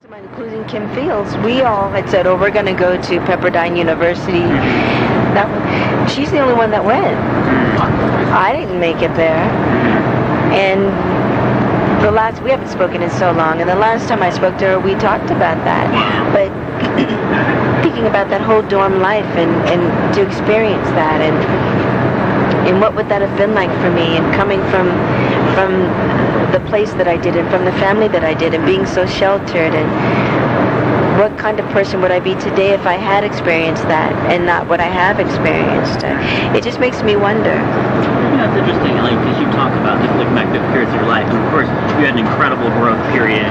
of mine, including Kim Fields, we all had said, "Oh, we're going to go to Pepperdine University." She's the only one that went. I didn't make it there, and we haven't spoken in so long, and the last time I spoke to her, we talked about that. But thinking about that whole dorm life and to experience that, and what would that have been like for me, and coming from the place that I did, and from the family that I did, and being so sheltered, and what kind of person would I be today if I had experienced that and not what I have experienced? It just makes me wonder. Yeah, that's interesting, like, because you talk about just looking back to periods of your life, and of course, you had an incredible growth period,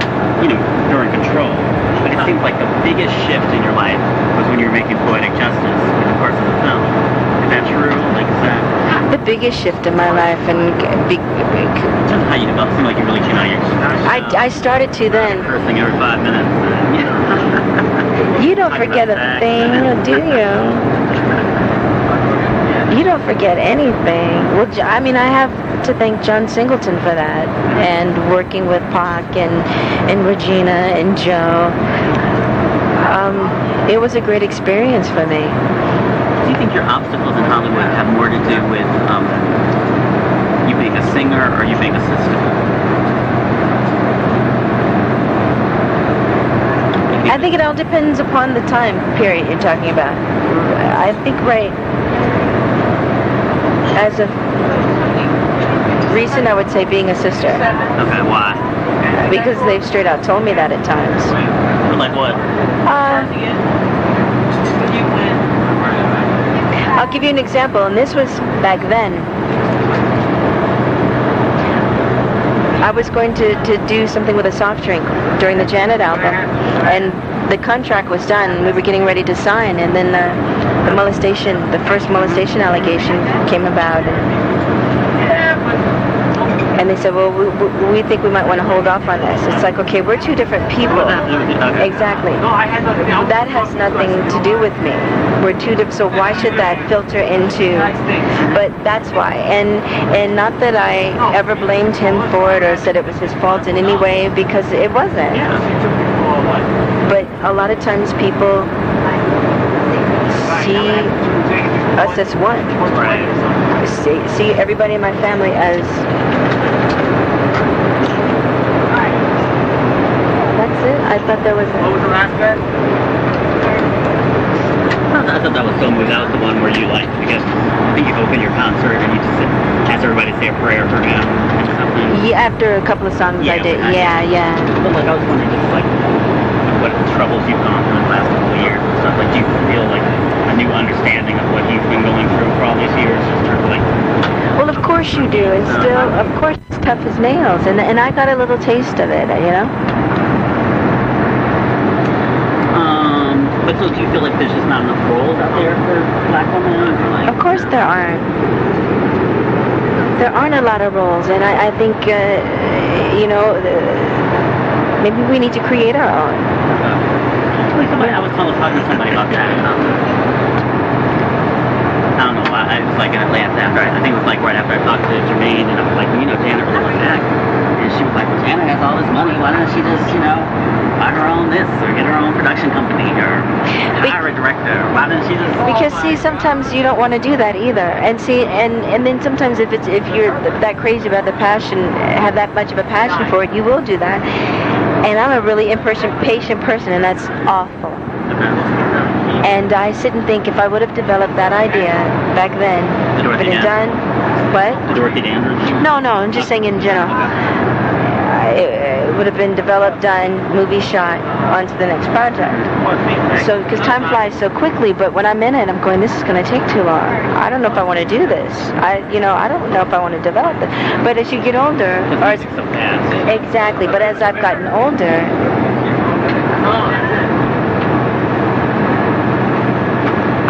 during Control, but it seems like the biggest shift in your life was when you were making Poetic Justice in the course of the film. Is that true? Like, is that... The biggest shift in my life, and just how you developed, it seemed like you really came out of your... I started to then. Cursing every 5 minutes. You don't forget a thing, do you? You don't forget anything. Well, I mean, I have to thank John Singleton for that, and working with Pac and Regina and Joe. It was a great experience for me. Do you think your obstacles in Hollywood have more to do with you being a singer or you being a sister? I think it all depends upon the time period you're talking about. I think as of recent, I would say being a sister. Okay, why? Because they've straight out told me that at times. Like what? I'll give you an example, and this was back then. I was going to do something with a soft drink during the Janet album, and the contract was done. We were getting ready to sign, and then the first molestation allegation came about, and they said, "Well, we think we might want to hold off on this." It's like, okay, we're two different people. Exactly. That has nothing to do with me. We're two different. So why should that filter into? But that's why. And not that I ever blamed him for it or said it was his fault in any way, because it wasn't. But a lot of times people see us as one. See everybody in my family as... That's it? I thought there was... What was the last bit? I thought that was so moved. That was the one where you, like, because I think you open your concert and you just ask everybody to say a prayer for him or something. Yeah, after a couple of songs I did. Yeah. But, like, I was wondering just, like, what troubles you've gone through in the last couple of years and stuff. Like, do you feel, like, a new understanding of what he's been going through for all these years? Or, like... Well, of course you do. And still, of course, it's tough as nails. And I got a little taste of it, you know? But so do you feel like there's just not enough roles out there for black women? Like, of course there aren't. There aren't a lot of roles, and I think, maybe we need to create our own. I was talking to somebody about that. I don't know why. I was like in Atlanta after, I think it was like right after I talked to Jermaine, and I was like, Janet really wants to act. And she was like, well, Janet has all this money, why doesn't she just, buy her own this, or get her own production company, or hire a director? Why doesn't she just... Because, see, sometimes you don't want to do that either. And see, and then sometimes if you're that crazy about the passion, have that much of a passion for it, you will do that. And I'm a really patient person, and that's awful. And I sit and think, if I would have developed that idea back then, been it done. What? Dorothy Dandridge? No, I'm just saying in general. It would have been developed, done, movie shot, on to the next project. So, because time flies so quickly, but when I'm in it, I'm going, this is going to take too long. I don't know if I want to do this. I don't know if I want to develop it. But as you get older... Exactly, but as I've gotten older...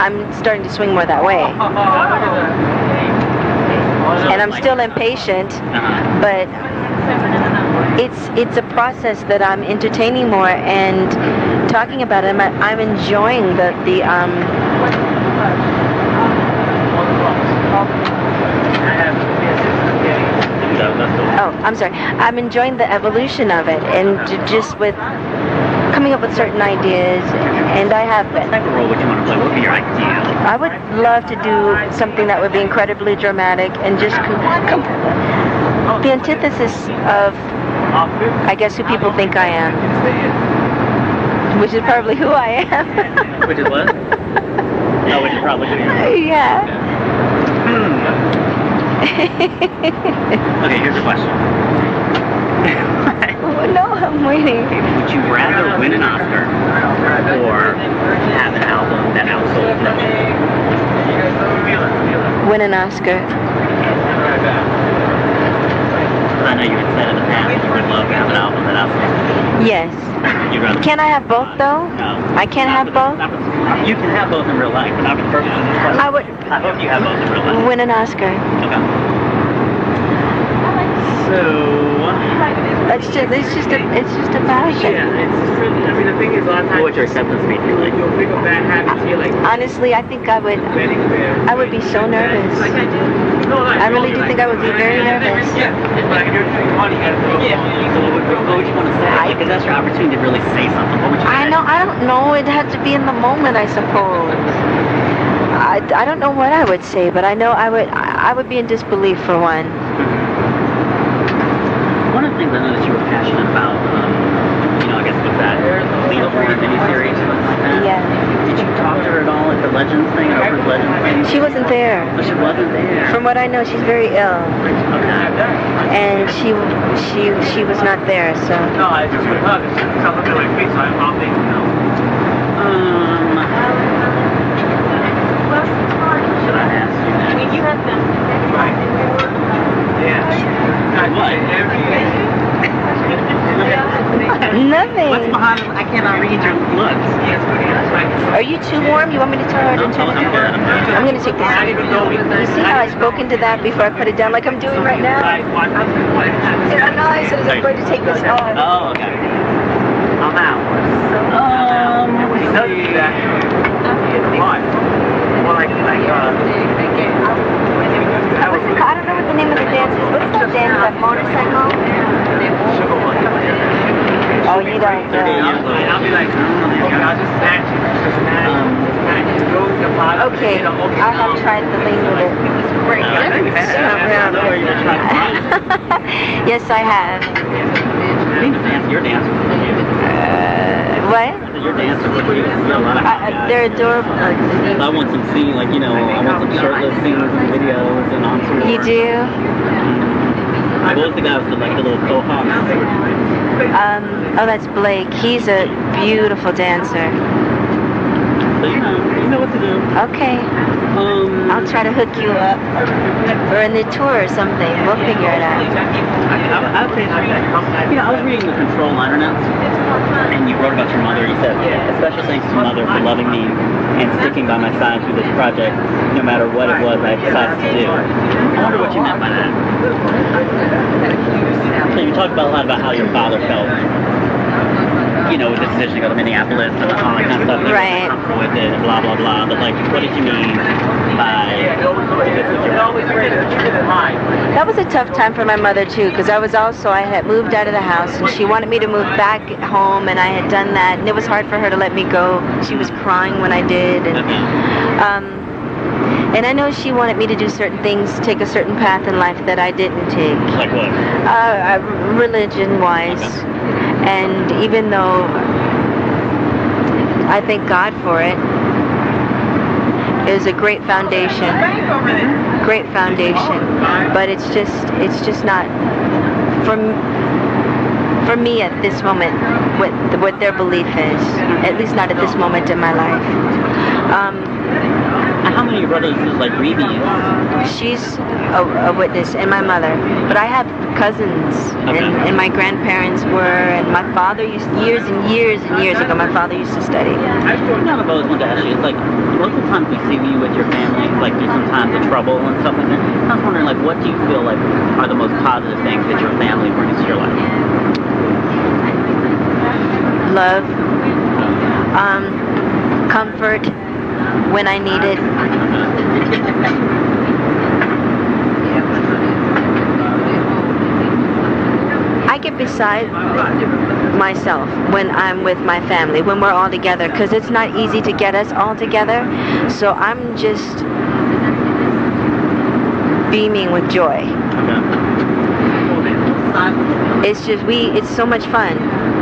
I'm starting to swing more that way. And I'm still impatient, but it's a process that I'm entertaining more and talking about it. I'm enjoying the I'm sorry. I'm enjoying the evolution of it, and just with... Come coming up with certain ideas, and I have What been. type of role would you want to play? What would be your ideal? I would love to do something that would be incredibly dramatic and just the antithesis of, I guess, who people think I am, which is probably who I am. Which is what? No, which is probably who you are. Yeah. Okay, here's a question. No, I'm waiting. Would you rather win an Oscar or have an album that outsold Legend? Win an Oscar. I know you had said in the past that you would love to have an album that outsold. Yes. You'd rather. Can I have both though? No. I can't have both? You can have both in real life, but not for the purpose of this question. I would I hope you have both in real life. win an Oscar. Okay. So. It's just a passion. I mean, the thing is, a lot of times What would your acceptance speech be like? you'll pick up bad habits here, like Honestly, I think I would be so nervous. I I really do think I would be very nervous. Yeah, like you're doing money, you gotta throw money. So what would you want to say? Because that's your opportunity to really say something. What would you say? I don't know. It had to be in the moment, I suppose. I don't know what I would say, but I know I would be in disbelief for one. One of the things I noticed you were passionate about, I guess with that Lethal Horror miniseries and stuff like that. Yeah. Did you talk to her at all at the Legends thing, at Oprah's Legends thing? She wasn't there. Oh, she wasn't there. From what I know, she's very ill, Okay. and she was not there. So No, I just would hug. It's just something like me, so I'm not thinking, Should I ask you that? right. Yeah. What? nothing. What's behind it? I cannot read your looks. Are you too warm? You want me to tell her to turn it down? I'm gonna take this. You see how I spoke into that before I put it down, like I'm doing right now? And I know I said I'm going to take this off. Oh, okay. I'm out. When he does do that, it's fun. Well, I don't know what the name of the dance is. What's that dance? That motorcycle? Oh, you don't know. I'll be like, I'll just snatch it. Okay, I have tried the thing with it. Yes, I have. Your dancer. What? Your dancer would be a lot of They're adorable. I want some scene, I want some shirtless scenes and videos and on tour. You do? What was the guy with the little mohawk? Oh, that's Blake. He's a beautiful dancer. So you know what to do. Okay. I'll try to hook you up. Or in the tour or something. We'll figure it out. I would say, I was reading the Control liner notes, and you wrote about your mother. You said, special thanks to Mother for loving me and sticking by my side through this project, no matter what it was I decided to do. I wonder what you meant by that. So you talked about a lot about how your father felt, with the decision to go to Minneapolis and all that kind of stuff. Right. Comfortable with it and blah, blah, blah. But, what did you mean by That was a tough time for my mother too, because I had moved out of the house and she wanted me to move back home, and I had done that, and it was hard for her to let me go. She was crying when I did, and I know she wanted me to do certain things, take a certain path in life that I didn't take. Like what? Religion-wise. And even though I thank God for it, it was a great foundation. Great foundation. But it's just not for me at this moment what their belief is. At least not at this moment in my life. How many of your brothers is grieving you? She's a witness, and my mother. But I have cousins, and my grandparents were, and my father years and years ago, my father used to study. I've always wanted to ask you, most of the times we see you with your family, through some times of trouble and stuff like that. I was wondering, what do you feel are the most positive things that your family brings to your life? Love, comfort when I need it. I get beside myself when I'm with my family, when we're all together, because it's not easy to get us all together. So I'm just beaming with joy. It's just it's so much fun.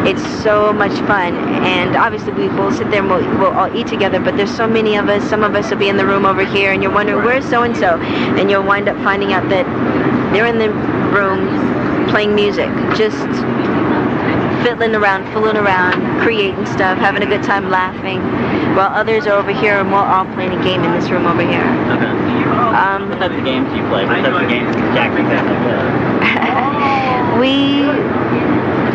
It's so much fun, and obviously we'll sit there and we'll all eat together, but there's so many of us. Some of us will be in the room over here, and you're wondering, where's so-and-so? And you'll wind up finding out that they're in the room playing music, just fiddling around, fooling around, creating stuff, having a good time, laughing, while others are over here, and we're all playing a game in this room over here. Okay. What types of games do you play? What types of games does Jackson play?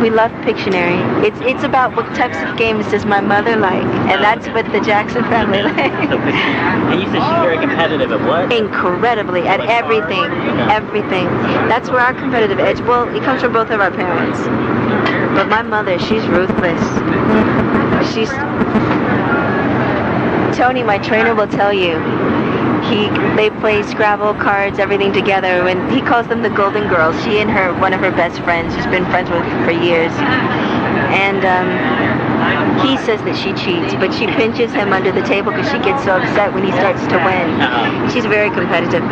We love Pictionary. It's about what types of games does my mother like, and that's what the Jackson family likes. And you said she's very competitive at what? Incredibly, at everything, everything. That's where our competitive edge, well, it comes from both of our parents. But my mother, she's ruthless. Tony, my trainer, will tell you, they play Scrabble, cards, everything together, and he calls them the Golden Girls. She and one of her best friends, she's been friends with for years. And he says that she cheats, but she pinches him under the table because she gets so upset when he starts to win. She's very competitive.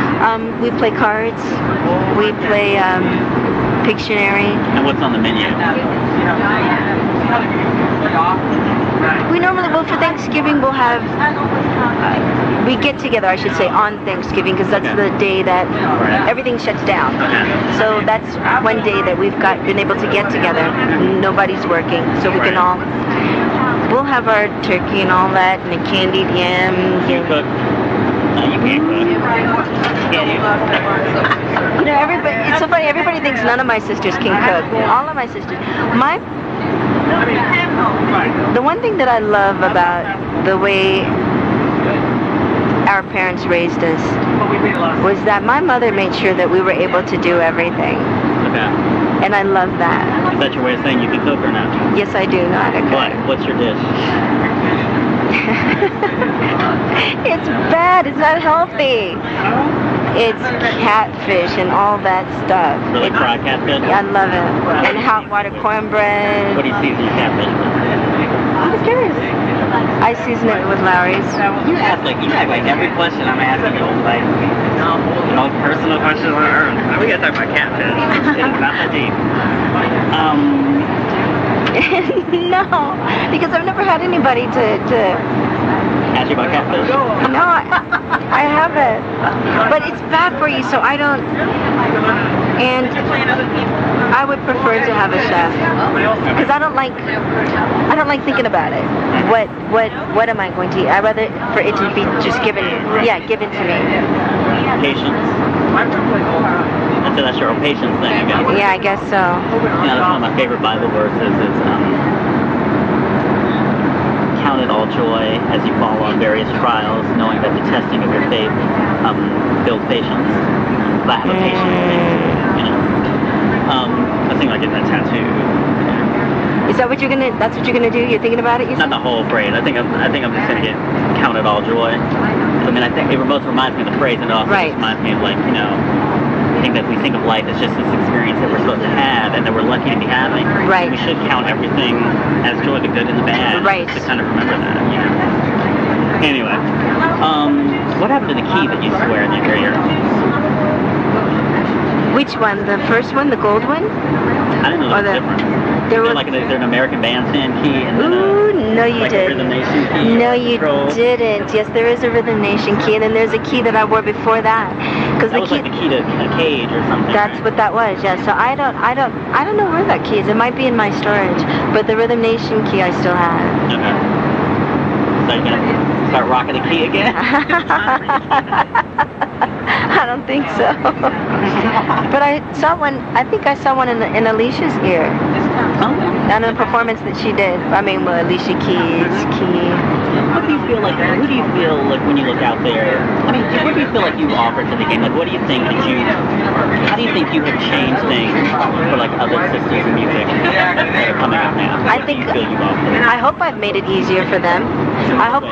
We play cards. We play Pictionary. And what's on the menu? We normally, well, for Thanksgiving, we'll have, we get together, I should say, on Thanksgiving, because that's the day that everything shuts down. So that's one day that we've been able to get together. Nobody's working, so we can all, we'll have our turkey and all that, and the candied yams. You cook? No, you can't cook. Can you? You know, it's so funny, everybody thinks none of my sisters can cook. All of my sisters. The one thing that I love about the way our parents raised us was that my mother made sure that we were able to do everything. Okay. And I love that. Is that your way of saying you can cook or not? Yes, I do know how to cook. What? What's your dish? It's bad. It's not healthy. It's catfish and all that stuff. Really fried catfish? I love it. And hot water cornbread. What do you season your catfish with? I'm just curious. I season it with Lowry's. You act like every question I'm asking you, like, personal questions on Earth. We gotta talk about catfish. It's not that deep. No, because I've never had anybody to Ask you about catfish? No, I haven't. But it's bad for you, so I don't. And I would prefer to have a chef because I don't like thinking about it. What am I going to eat? I'd rather for it to be just given to me. Patience. That's your own patience thing, I guess. Yeah, I guess so. You know, that's one of my favorite Bible verses. It's count it all joy as you fall on various trials, knowing that the testing of your faith builds patience. But I have a patient thing, you know. I think I get that tattoo. Is that what you're gonna? That's what you're gonna do? You're thinking about it? Not the whole phrase. I think I'm just gonna get count it all joy. I mean, I think it both reminds me of the phrase, and it also just reminds me of, like, you know, I think that we think of life as just this experience that we're supposed to have and that we're lucky to be having. Right. We should count everything as joy, the good and the bad. Right. To kind of remember that, you know. Anyway, what happened to the key that you swear in your ear? Which one? The first one, the gold one? I didn't know that was different. There was like an American Bandstand key and then no, you like didn't. a Rhythm Nation key. No, you didn't. Yes, there is a Rhythm Nation key, and then there's a key that I wore before that. Because that was like the key to a cage or something. That's what that was. Yeah. So I don't know where that key is. It might be in my storage, but the Rhythm Nation key I still have. Okay. So you're gonna start rocking the key again? I don't think so. But I think I saw one in Alicia's ear. On a performance that she did. I mean, well, Alicia Keys, Key. What do you feel like? Who do you feel like when you look out there? I mean, what do you feel like you've offered to the game? Like, what do you think that how do you think you have changed things for like other sisters in music that are coming up now? I think. I hope I've made it easier for them. I hope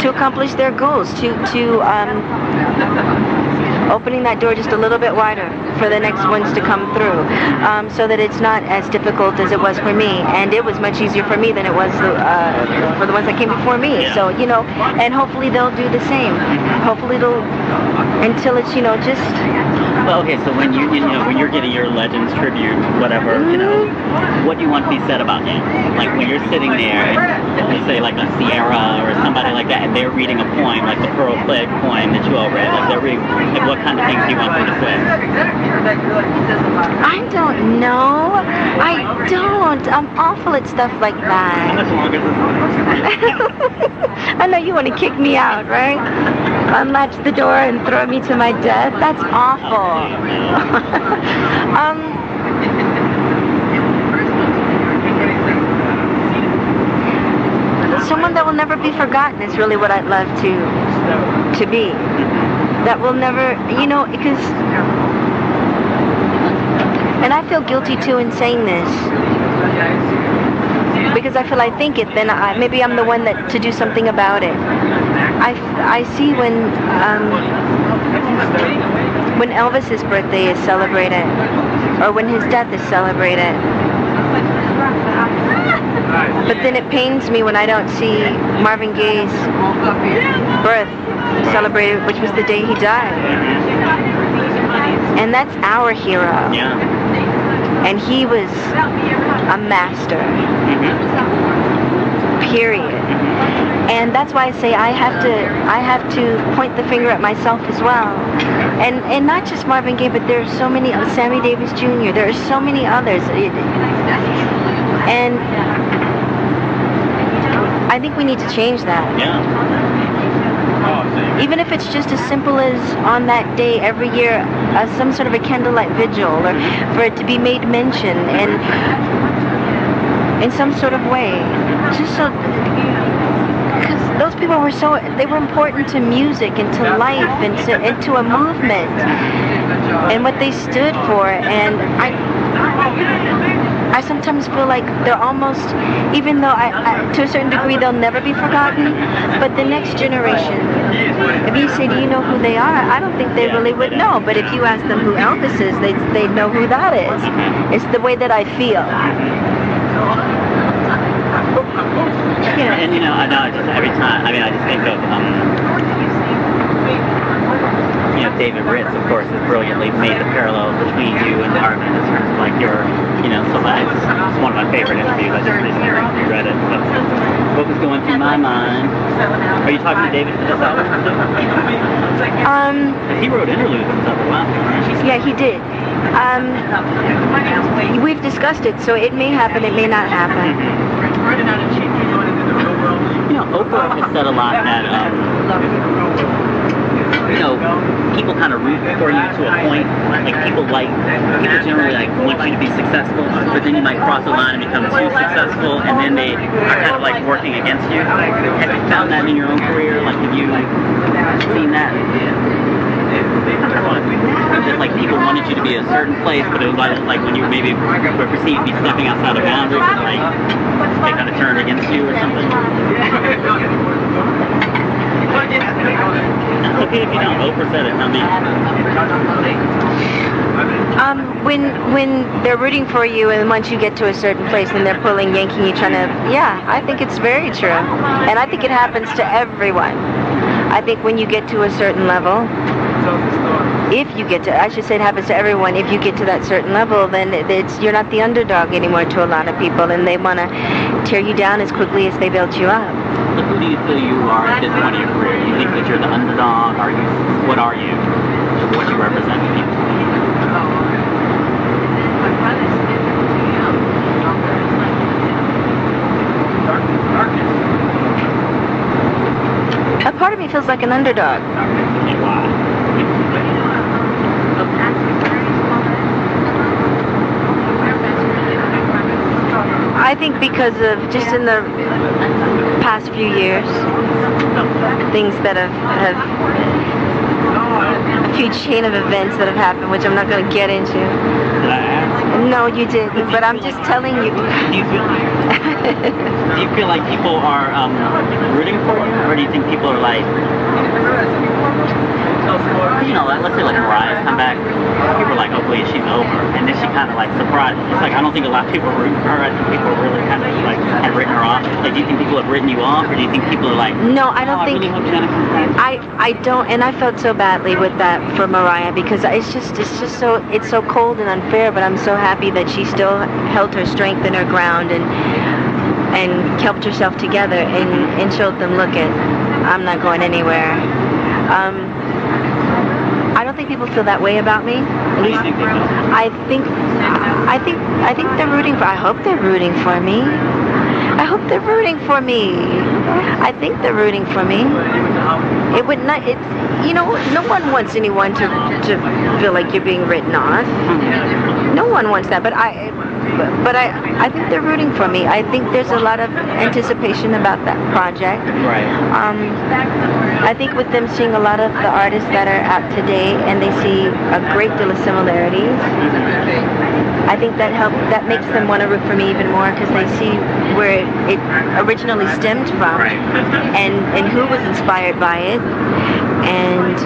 to accomplish their goals, to opening that door just a little bit wider for the next ones to come through, so that it's not as difficult as it was for me. And it was much easier for me than it was for the ones that came before me. Yeah. So, and hopefully they'll do the same. Hopefully they'll, until it's, just... Well, okay, so when when you're getting your Legends tribute, whatever, what do you want to be said about you? Like when you're sitting there, and you say like a Sierra or somebody like that, and they're reading a poem, like the Pearl Plague poem that you all read, like they're reading, like what kind of things do you want them to say? I don't know. I don't. I'm awful at stuff like that. As long as I know you want to kick me out, right? Unlatch the door and throw me to my death. That's awful. Someone that will never be forgotten is really what I'd love to be. That will never, because, and I feel guilty too in saying this, because I feel I think it, then maybe I'm the one that to do something about it. I see when Elvis's birthday is celebrated, or when his death is celebrated. But then it pains me when I don't see Marvin Gaye's birth celebrated, which was the day he died. And that's our hero. Yeah. And he was a master. Period. And that's why I say I have to point the finger at myself as well. And not just Marvin Gaye, but there are so many, Sammy Davis Jr., there are so many others. And I think we need to change that. Yeah. Even if it's just as simple as on that day every year, some sort of a candlelight vigil, or for it to be made mention, and in some sort of way, just so, because those people were they were important to music and to life and to a movement and what they stood for. And I sometimes feel like they're almost, even though to a certain degree they'll never be forgotten, but the next generation, if you say, do you know who they are? I don't think they really would know. But if you ask them who Elvis is, they'd know who that is. It's the way that I feel. And I know just every time, I just think of David Ritz, of course, has brilliantly made the parallel between you and Marvin in terms of like your, so it's one of my favorite interviews. I just recently read it. But what was going through my mind? Are you talking to David for this album? He wrote interludes and stuff last time. Yeah, he did. We've discussed it, so it may happen, it may not happen. Oprah has said a lot that people kind of root for you to a point. Like people generally want you to be successful, but then you might cross the line and become too successful, and then they are kind of like working against you. Have you found that in your own career? Like, have you seen that? Just like people wanted you to be a certain place, but it was like when you maybe were perceived to be stepping outside of boundaries, and like they kind of turned against you or something. It's okay if you don't. Oprah said it, not me. When they're rooting for you, and once you get to a certain place, and they're pulling, yanking you, trying to, I think it's very true, and I think it happens to everyone. I think when you get to a certain level, it happens to everyone. If you get to that certain level, then you're not the underdog anymore to a lot of people, and they want to tear you down as quickly as they built you up. So who do you feel you are at this point in your career? Do you think that you're the underdog? What are you? What do you represent to people? A part of me feels like an underdog. I think because of just in the past few years, things that have a few chain of events that have happened, which I'm not going to get into. No, you didn't, but I'm just telling you. Do you feel like people are rooting for you, or do you think people are like... You know, like, let's say like Mariah come back, people are like, oh wait, she's over, and then she kind of like surprised. It's like I don't think a lot of people are rooting for her. I think people really kind of like have written her off. Like, do you think people have written you off, or do you think people are like, no, I don't think. I really hope Jenna comes back? I don't, and I felt so badly with that for Mariah because it's just so cold and unfair. But I'm so happy that she still held her strength in her ground and kept herself together and showed them, look it, I'm not going anywhere. I don't think people feel that way about me. At least I think they're rooting for. I hope they're rooting for me. I hope they're rooting for me. I think they're rooting for me. It would not. It's, you know, no one wants anyone to feel like you're being written off. No one wants that. But I think they're rooting for me. I think there's a lot of anticipation about that project. Right. I think with them seeing a lot of the artists that are out today, and they see a great deal of similarities. I think that makes them want to root for me even more because they see where it originally stemmed from, Right. and who was inspired by it, and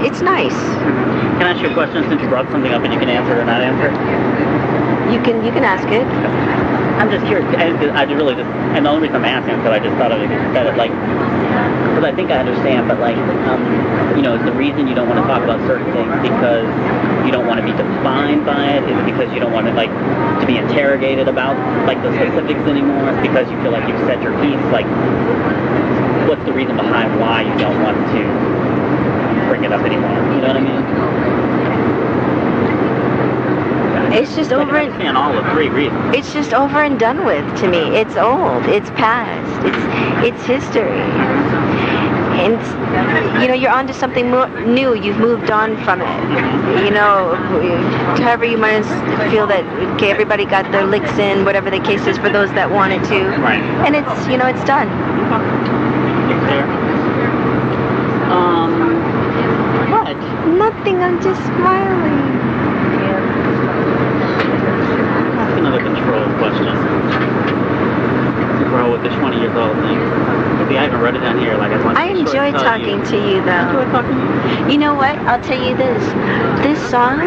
it's nice. Can I ask you a question since you brought something up and you can answer or not answer? You can ask it. I'm just curious. I really just, and the only reason I'm asking is because I just thought of it instead of like, because I think I understand, but like, you know, is the reason you don't want to talk about certain things because you don't want to be defined by it? Is it because you don't want to like to be interrogated about like the specifics anymore? It's because you feel like you've said your piece? Like, what's the reason behind why you don't want to bring it up anymore? You know what I mean? It's just over. I understand all of 3 reasons. It's just over and done with to me. It's old. It's past. It's history. And you know, you're onto something new. You've moved on from it. You know, however you might feel that okay, everybody got their licks in, whatever the case is for those that wanted to. Right. And it's, you know, it's done. There. What? Nothing. I'm just smiling. Ask another control question. Girl with the 20 years old thing. See, I haven't wrote it down here. Like I enjoy talking to you, though. I enjoy talking to you. You know what? I'll tell you this. This song.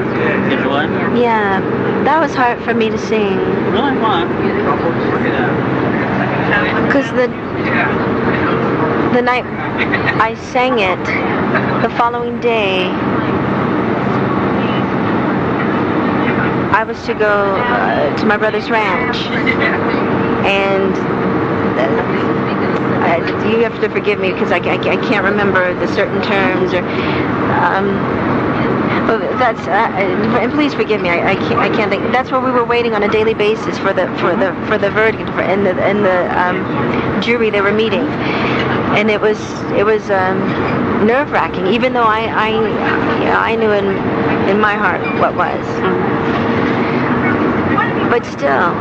It's what? Yeah, that was hard for me to sing. Really? Why? Because the night I sang it, the following day, I was to go to my brother's ranch, and you have to forgive me because I can't remember the certain terms or. That's and please forgive me. I can't think. That's where we were waiting on a daily basis for the verdict and the jury they were meeting, and it was nerve-wracking. Even though I knew in my heart what was, but still.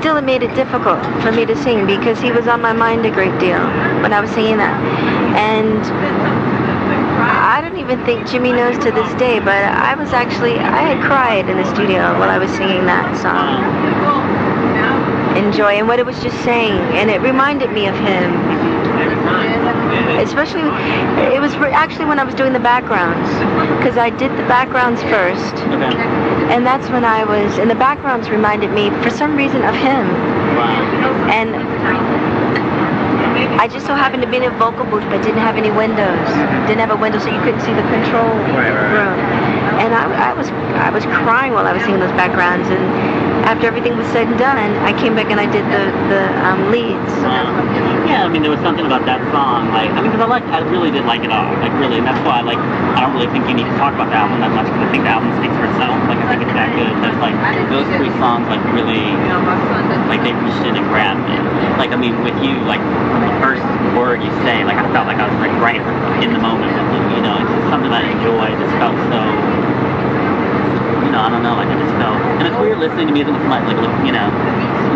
Still, it made it difficult for me to sing because he was on my mind a great deal when I was singing that. And I don't even think Jimmy knows to this day, but I had cried in the studio while I was singing that song. Enjoy, and what it was just saying, and it reminded me of him. Especially, it was actually when I was doing the backgrounds, because I did the backgrounds first. Okay. And that's when I was, and the backgrounds reminded me, for some reason, of him. Wow. And I just so happened to be in a vocal booth that didn't have any windows. Didn't have a window, so you couldn't see the control room. And I was crying while I was singing those backgrounds. And after everything was said and done, I came back and I did the leads. Yeah, I mean, there was something about that song, like, I mean, because I really did like it all, like, really, and that's why, like, I don't really think you need to talk about the album that much, because I think the album speaks for itself, like, I think it's that good, that's, like, those 3 songs, like, really, like, they reached in and grabbed me. Like, I mean, with you, like, the first word you say, like, I felt like I was, like, right in the moment with you, you know, it's just something I enjoy, it just felt so, you know, I don't know, like, I just felt, and it's weird listening to music with somebody, like, you know,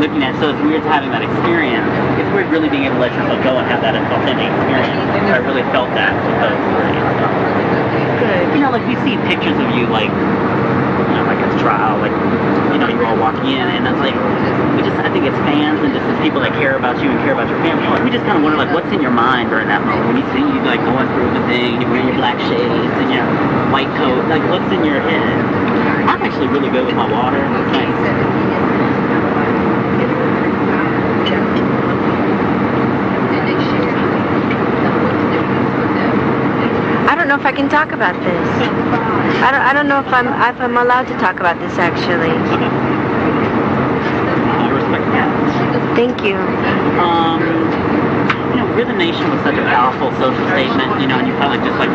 looking at, so it's weird having that experience. It's weird really being able to let yourself go and have that authentic experience. I really felt that with those 3. Good. You know, like, we see pictures of you, like, like a trial, like, you all walking in, and it's like, I think as fans and just as people that care about you and care about your family, we just kind of wonder, like, what's in your mind during that moment when you see you, like, going through the thing, you're wearing your black shades and your white coat, like, what's in your head? I'm actually really good with my water. Thanks. I don't know if I can talk about this. I don't know if I'm allowed to talk about this actually. Okay. I respect that. Thank you. Rhythm Nation was such a powerful social statement, and you felt like just like it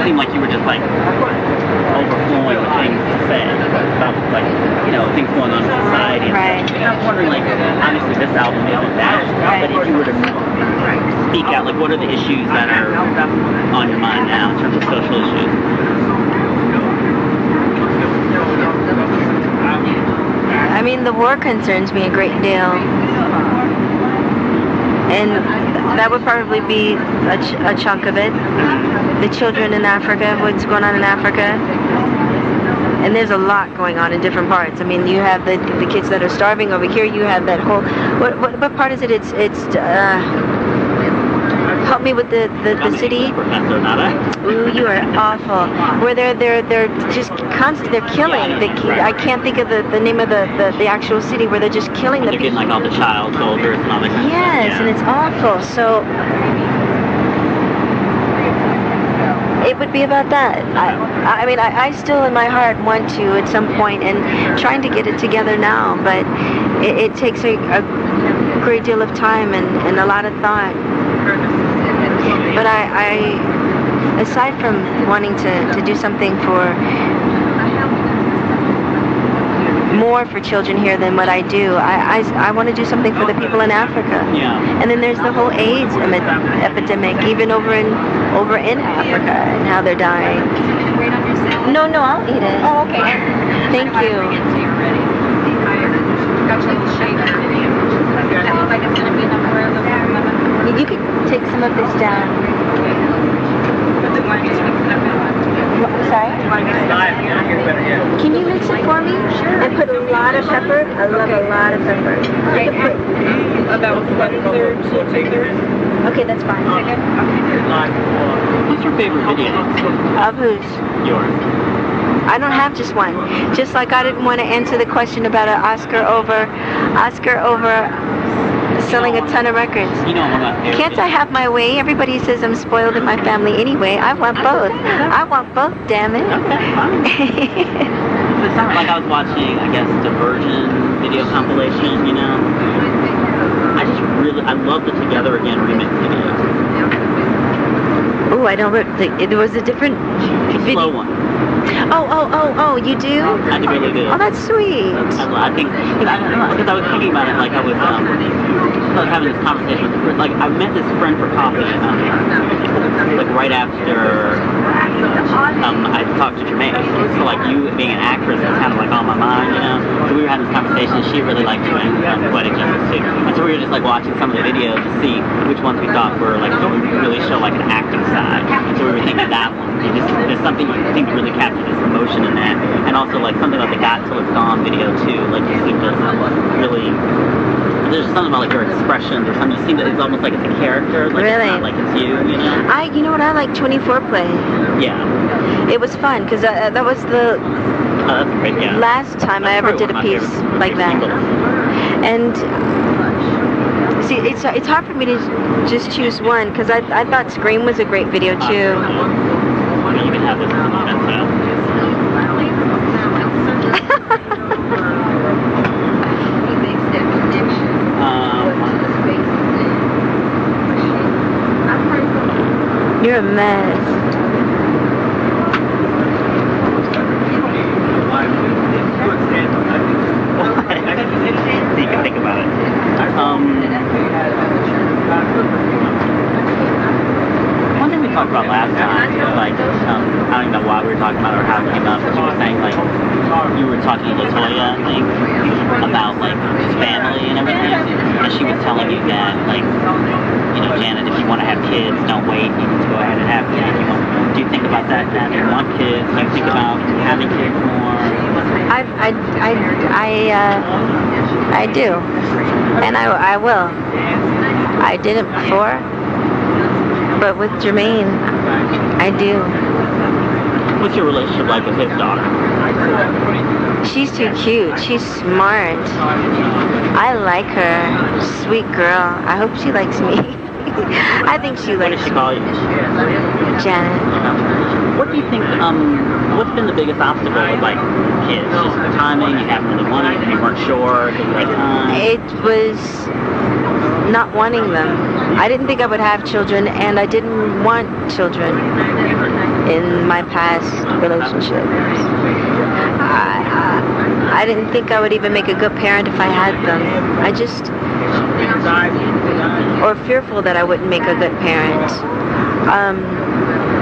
seemed like you were just like overflowing with things to say about like, things going on in society. Right. And I'm wondering, like, obviously this album isn't that, but if you were to speak out, like, what are the issues that are on your mind now in terms of social issues? I mean, the war concerns me a great deal. And that would probably be a chunk of it. The children in Africa, what's going on in Africa. And there's a lot going on in different parts. I mean, you have the kids that are starving over here. You have that whole... What part is it? It's help me with the city. Ooh, you are awful. Where they're just constant. They're killing. I can't think of the name of the actual city where they're just killing the people. They're getting like all the child soldiers and all that. Yes, yeah. And it's awful. So it would be about that. I mean, I still in my heart want to at some point, and trying to get it together now, but it takes a great deal of time and a lot of thought. But I aside from wanting to do something more for children here than what I do, I want to do something for the people in Africa. Yeah. And then there's the whole AIDS epidemic, even over in Africa, and how they're dying. No, I'll eat it. Oh, okay. Thank you. You could take some of this down. Sorry? Can you mix it for me? Sure. And put a lot of pepper. I love a lot of pepper. About 1/3. Okay, that's fine. What's your favorite video? Of whose? Yours. I don't have just one. Just like I didn't want to answer the question about an Oscar over selling a ton of records. Can't I have my way? Everybody says I'm spoiled in my family anyway. I want both. I want both, damn it. Okay, fine. It sounded like I was watching, I guess, Divergent video compilation, I love the Together Again remix video. Oh, I don't... It was a different video. Slow one. Oh, you do? I really do. Oh, that's sweet. I think, because I was thinking about it, like I was having this conversation with, like, I met this friend for coffee, like right after I talked to Jermaine. So like you being an actress was kind of like on my mind, So we were having this conversation. She really liked you and Poetic Justice too. And so we were just like watching some of the videos to see which ones we thought were like really show like an acting side. And so we were thinking that one. There's something you think really captured this emotion in that, and also like something about the Got Till It's Gone video too. Like you seem to really. There's something about like your expressions or something. You seem that it's almost like it's a character. Like really? It's not like it's you. You know what? I like 24 Play. Yeah. It was fun because that was the that's great, yeah. last time I ever did a piece like that. And see, it's hard for me to just choose one because I thought Scream was a great video too. You can have this in the You're a mess. So you can think about it. One thing we talked about last time, like, I don't even know why we were talking about it or how it came up, but you were saying, like, you were talking to Latoya, I think, about, like, family and everything, and she was telling you that, like, Janet, if you want to have kids, don't wait, you can go ahead and have kids. Do you think about about that now? Do you want kids? Do you think about having kids more? I do, and I will. I didn't before, but with Jermaine, I do. What's your relationship like with his daughter? She's too cute. She's smart. I like her. Sweet girl. I hope she likes me. I think she What likes does she me. call you? Janet. What do you think, what's been the biggest obstacle with, like, kids? Just the timing, you haven't really wanted it, you weren't sure, didn't take time? It was not wanting them. I didn't think I would have children, and I didn't want children in my past relationships. I didn't think I would even make a good parent if I had them. I just, or fearful that I wouldn't make a good parent.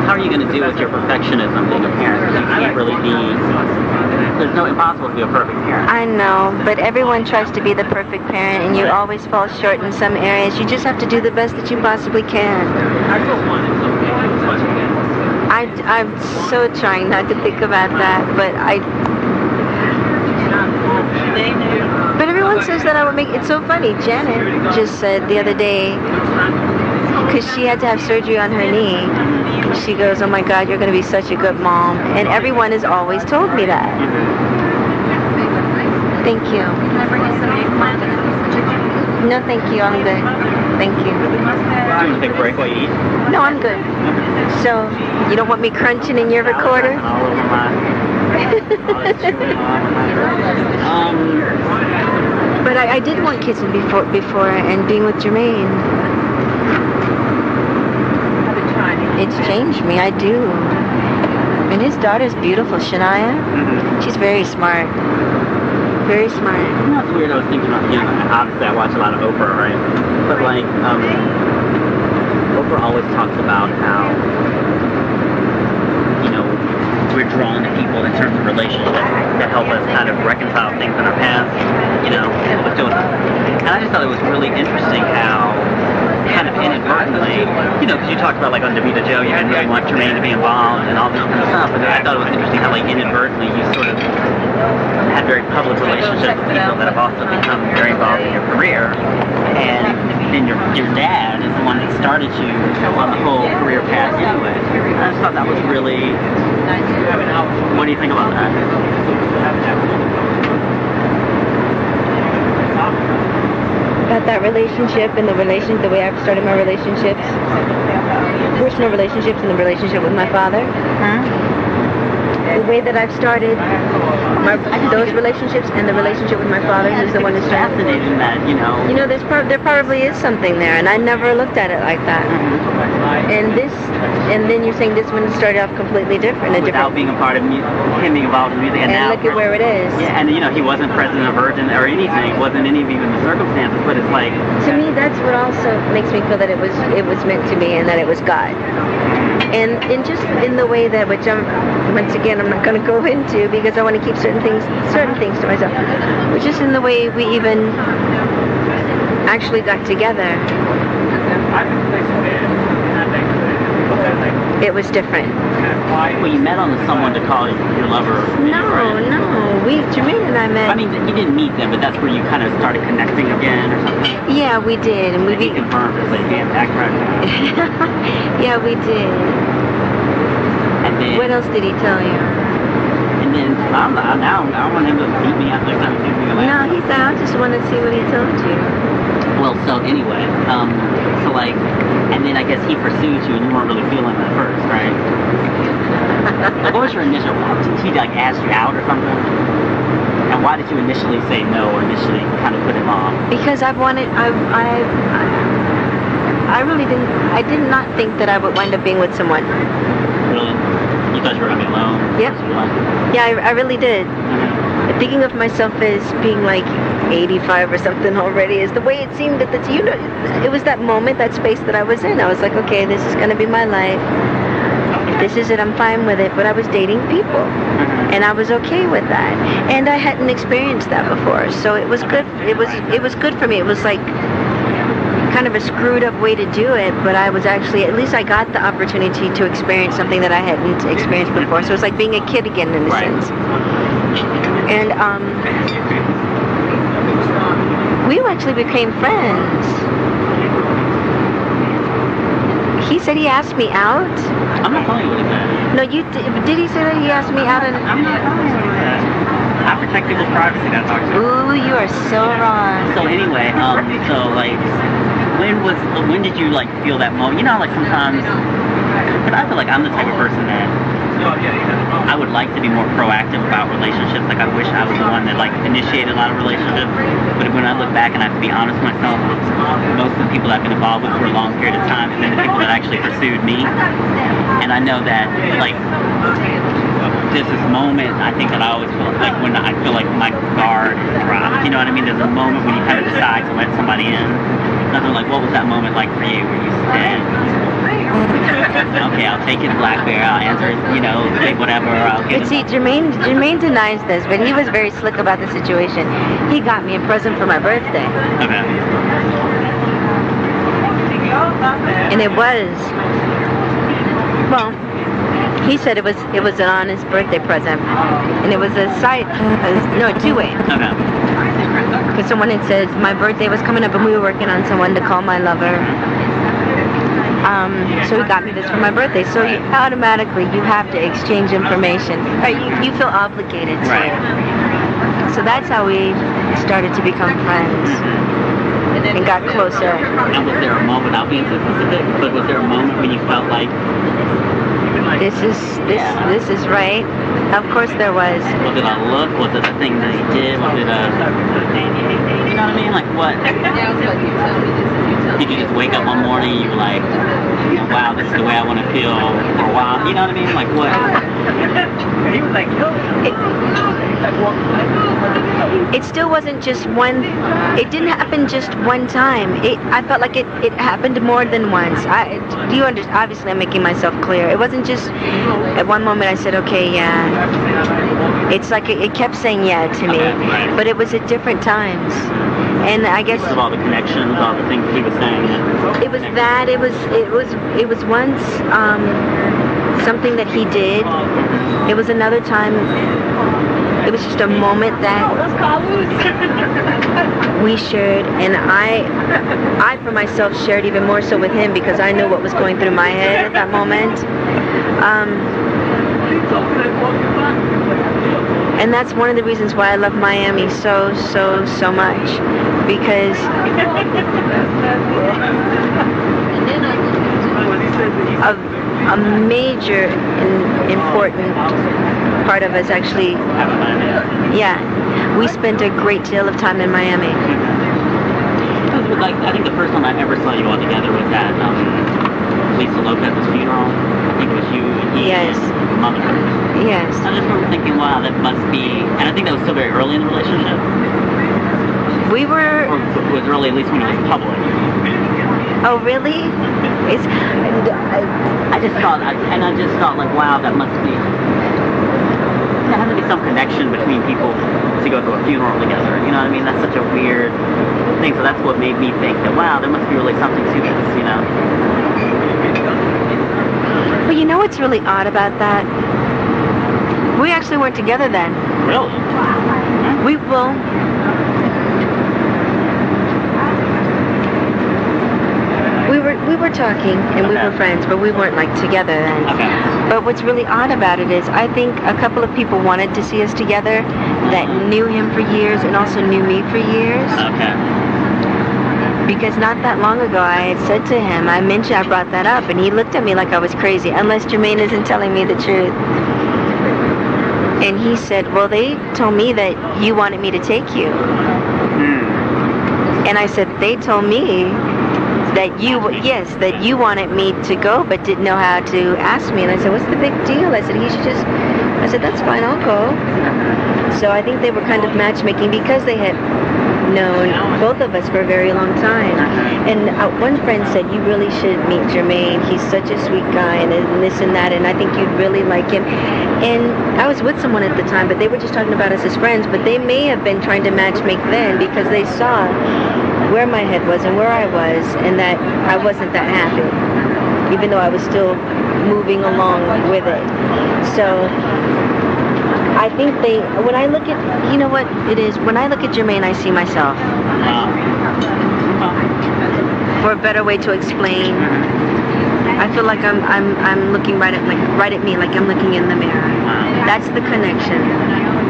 How are you going to deal with your perfectionism being a parent? You can't really be, there's no impossible to be a perfect parent. I know, but everyone tries to be the perfect parent, and you always fall short in some areas. You just have to do the best that you possibly can. I'm so trying not to think about that, but everyone says that I would make, it's so funny. Janet just said the other day, because she had to have surgery on her knee, she goes, oh my God, you're going to be such a good mom. And everyone has always told me that. Thank you. No, thank you. I'm good. Thank you. Do you want to take a break while you eat? No, I'm good. So, you don't want me crunching in your recorder? All over my... But I did want kids before and being with Jermaine. It's changed me, I do. And his daughter's beautiful, Shania. She's very smart. Very smart. You know what's weird? I was thinking about, you know, obviously I watch a lot of Oprah, right? But like, Oprah always talks about how, you know, we're drawn to people in terms of relationships that help us kind of reconcile things in our past, you know, and I just thought it was really interesting how kind of inadvertently, you know, because you talked about like on Davida Joe, you didn't really want Jermaine to be involved and all this kind of stuff, and I thought it was interesting how like inadvertently you sort of had very public relationships with people that have also become very involved in your career, and then your dad is the one that started you on the whole career path anyway. I just thought that was really, what do you think about that? About that relationship and the way I've started my relationships, personal relationships, and the relationship with my father. The way that I've started those relationships and the relationship with my father, who's the one who started. Fascinating that, you know. You know, there probably is something there, and I never looked at it like that. And then you're saying this one started off completely different. Without being a part of music, him being involved in music, and now look at where it is. Yeah, and you know, he wasn't president of Virgin or anything, wasn't any of even the circumstances, but it's like. To me, that's what also makes me feel that it was meant to be, and that it was God. And just in the way that, which once again, I'm not going to go into because I want to keep certain things to myself. But just in the way we even actually got together, it was different. Well, you met on someone to call your lover. No. Jermaine and I met. I mean, you didn't meet them, but that's where you kind of started connecting again or something. Yeah, we did, and He confirmed it, like, yeah, act right. Yeah, we did. And then. What else did he tell you? And then I want him to beat me up like that. No, he said, I just want to see what he told you. Well, so anyway, so like, and then I guess he pursued you and you weren't really feeling it at first, right? Like, what was your initial, did he like ask you out or something? And why did you initially say no or initially kind of put him off? Because I really didn't, I did not think that I would wind up being with someone. Really? You thought you were going to be alone? Yep. Yeah, I really did. Mm-hmm. Thinking of myself as being like 85 or something already is the way it seemed at the time. You know, it was that moment, that space that I was in. I was like, okay, this is going to be my life. This is it, I'm fine with it. But I was dating people. And I was okay with that. And I hadn't experienced that before. So it was good. It was good for me. It was like, kind of a screwed up way to do it, but I was actually, at least I got the opportunity to experience something that I hadn't experienced before. So it's like being a kid again in a sense. And we actually became friends. He said he asked me out. I'm not telling you what he said. No, you did he say that he asked me out? And I'm not telling you what he said. I protect people's privacy, that's all. ooh, you are so wrong. So anyway, so like, when did you like feel that moment? You know, like sometimes, because I feel like I'm the type of person that I would like to be more proactive about relationships. Like I wish I was the one that like initiated a lot of relationships. But when I look back and I have to be honest with myself, most of the people I've been involved with for a long period of time have been the people that actually pursued me. And I know that like there's this moment I think that I always feel like when I feel like my guard drops. You know what I mean? There's a moment when you kind of decide to let somebody in. Nothing like, what was that moment like for you where you said, okay, I'll take his black bear, I'll answer it, you know, say whatever, I'll get But see, Jermaine denies this, but he was very slick about the situation. He got me a present for my birthday. Okay. And it was, well, he said it was an honest birthday present. And it was a two-way. Okay. Because someone had said my birthday was coming up and we were working on someone to call my lover. So he got me this for my birthday. So you have to exchange information. Right? You feel obligated to Right. it. So that's how we started to become friends and got closer. And was there a moment, without being too specific, but was there a moment when you felt like This is right. Of course there was. Was it a look? Was it a thing that he did? Was it a, you know what I mean? Like what? Did you just wake up one morning and you were like, wow, this is the way I want to feel for a while? You know what I mean? Like what? It still wasn't just one. It didn't happen just one time. I felt like it happened more than once. Do you understand? Obviously, I'm making myself clear. It wasn't just at one moment I said, okay, yeah. It's like it kept saying yeah to me, Okay, right. but it was at different times. And I guess Of all the connections, all the things he was saying. it was that. It was once something that he did. It was another time. It was just a moment that we shared, and I for myself shared even more so with him because I knew what was going through my head at that moment. And that's one of the reasons why I love Miami so much, because a major and important part of us actually, yeah, we spent a great deal of time in Miami. It was like, I think the first time I ever saw you all together was at Lisa Lopez's funeral. I think it was you and he Yes. and your mother. Yes. I just remember thinking, wow, that must be, and I think that was still very early in the relationship. We were. Or it was early, at least when it was public. Oh, really? It's. I just thought like, wow, that must be, there has to be some connection between people to go to a funeral together. You know what I mean? That's such a weird thing. So that's what made me think that, wow, there must be really something to this, you know? But you know what's really odd about that? We actually weren't together then. Really? We will. We were talking and we Okay. were friends, but we weren't like together then. Okay. But what's really odd about it is I think a couple of people wanted to see us together that knew him for years and also knew me for years. Okay. Because not that long ago I had said to him, I brought that up, and he looked at me like I was crazy, unless Jermaine isn't telling me the truth. And he said, well, they told me that you wanted me to take you. And I said, they told me that you wanted me to go but didn't know how to ask me. And I said, what's the big deal? I said, that's fine, I'll go. So I think they were kind of matchmaking because they had known both of us for a very long time. And one friend said, you really should meet Jermaine. He's such a sweet guy and this and that, and I think you'd really like him. And I was with someone at the time, but they were just talking about us as friends, but they may have been trying to matchmake then because they saw where my head was and where I was, and that I wasn't that happy, even though I was still moving along with it. So I think when I look at, you know what it is, when I look at Jermaine, I see myself. For a better way to explain, I feel like I'm looking right at me, like I'm looking in the mirror. That's the connection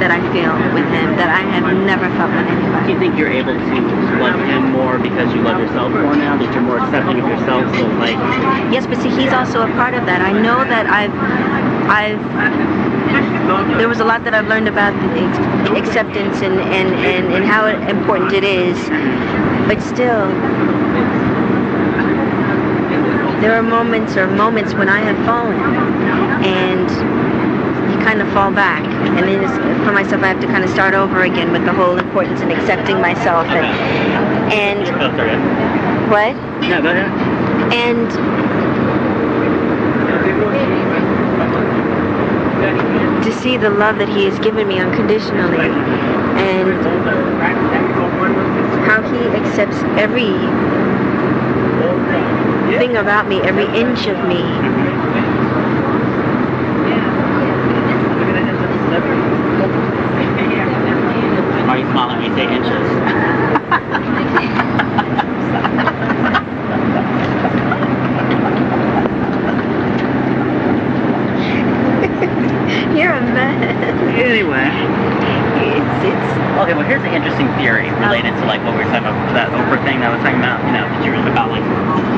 that I feel with him that I have never felt with anybody. Do you think you're able to love him more because you love yourself more now? That you're more accepting of yourself? So like, yes, but see, he's also a part of that. I know that there was a lot that I've learned about acceptance and how important it is, but still, there are moments when I have fallen, and you kind of fall back, and then for myself I have to kind of start over again with the whole importance in accepting myself and what? No, go ahead. And to see the love that he has given me unconditionally, and how he accepts every thing about me, every inch of me. Are you smiling when you say inches? You're a mess. Anyway. Okay, well here's an interesting theory related to like what we were talking about, that Oprah thing that I was talking about, you know, that you were about like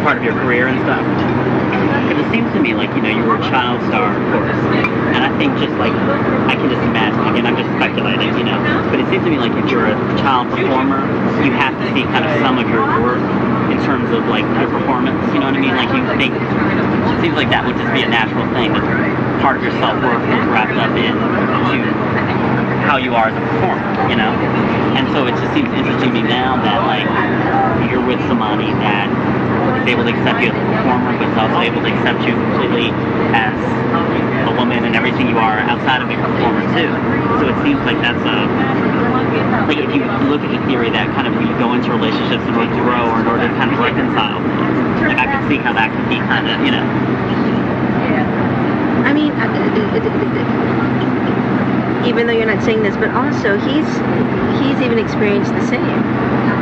part of your career and stuff. Because it seems to me like, you know, you were a child star, of course. And I think just like, I can just imagine, again, I'm just speculating, you know, but it seems to me like if you're a child performer, you have to see kind of some of your worth in terms of like your performance, you know what I mean? Like you think, it seems like that would just be a natural thing, that part of your self-worth is wrapped up in how you are as a performer, you know? And so it just seems interesting to me now that, like, you're with somebody that is able to accept you as a performer, but is also able to accept you completely as a woman and everything you are outside of being a performer, too. So it seems like that's like, if you look at the theory that kind of when you go into relationships in order to grow or in order to kind of reconcile, like, I can see how that could be kind of, you know... I mean, even though you're not saying this, but also he's even experienced the same.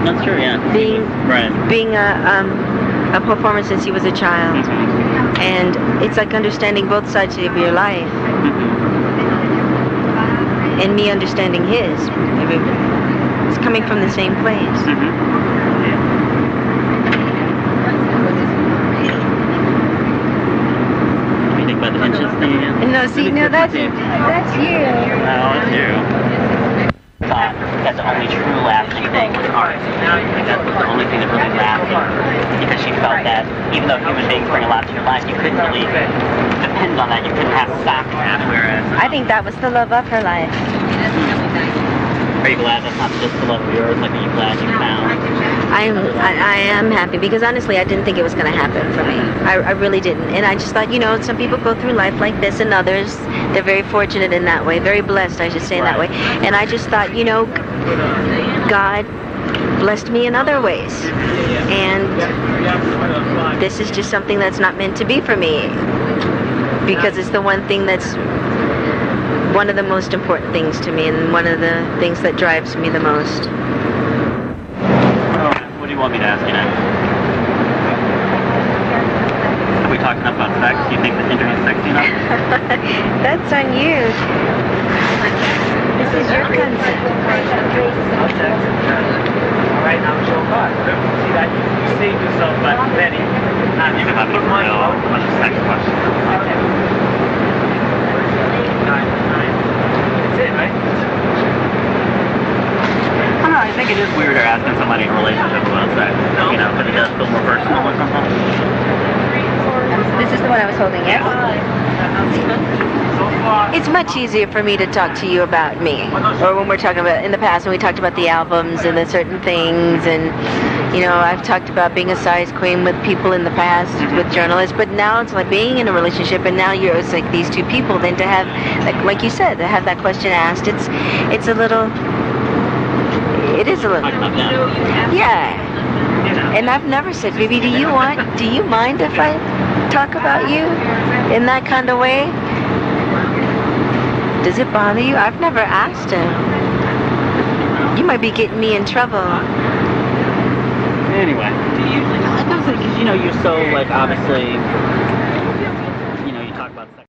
That's true, yeah. Being a performer since he was a child, and it's like understanding both sides of your life, and me understanding his. It's coming from the same place. By the inches thing. No, see, no, that's you. No, it's you. That's the only true lasting thing with art. Like that was the only thing that really lasted, because she felt that even though human beings bring a lot to your life, you couldn't really depend on that. You couldn't have stock in that. Whereas I think that was the love of her life. Are you glad that's not just the love of yours? Like, are you glad you found? I am happy, because honestly, I didn't think it was going to happen for me. I really didn't. And I just thought, you know, some people go through life like this, and others, they're very fortunate in that way, very blessed, I should say, in that way. And I just thought, you know, God blessed me in other ways. And this is just something that's not meant to be for me, because it's the one thing that's one of the most important things to me, and one of the things that drives me the most. What do you want me to ask you now? Have we talked enough about sex? Do you think the interview's sexy enough? That's on you. This is your concept. Right now, show God. See that you saved yourself by betting. You can have a real sex question. That's it, right? I don't know, I think it is weirder asking somebody in a relationship about sex, you know, but it does feel more personal or something. This is the one I was holding, yes? It's much easier for me to talk to you about me, or when we're talking about, in the past, when we talked about the albums and the certain things, and, you know, I've talked about being a size queen with people in the past, with journalists, but now it's like being in a relationship, and now it's like these two people, then to have, like you said, to have that question asked, it's a little, it is a little, yeah. And I've never said, baby, do you mind if I talk about you in that kind of way? Does it bother you? I've never asked him. You might be getting me in trouble. Anyway. It doesn't, because, you know, you're so, like, obviously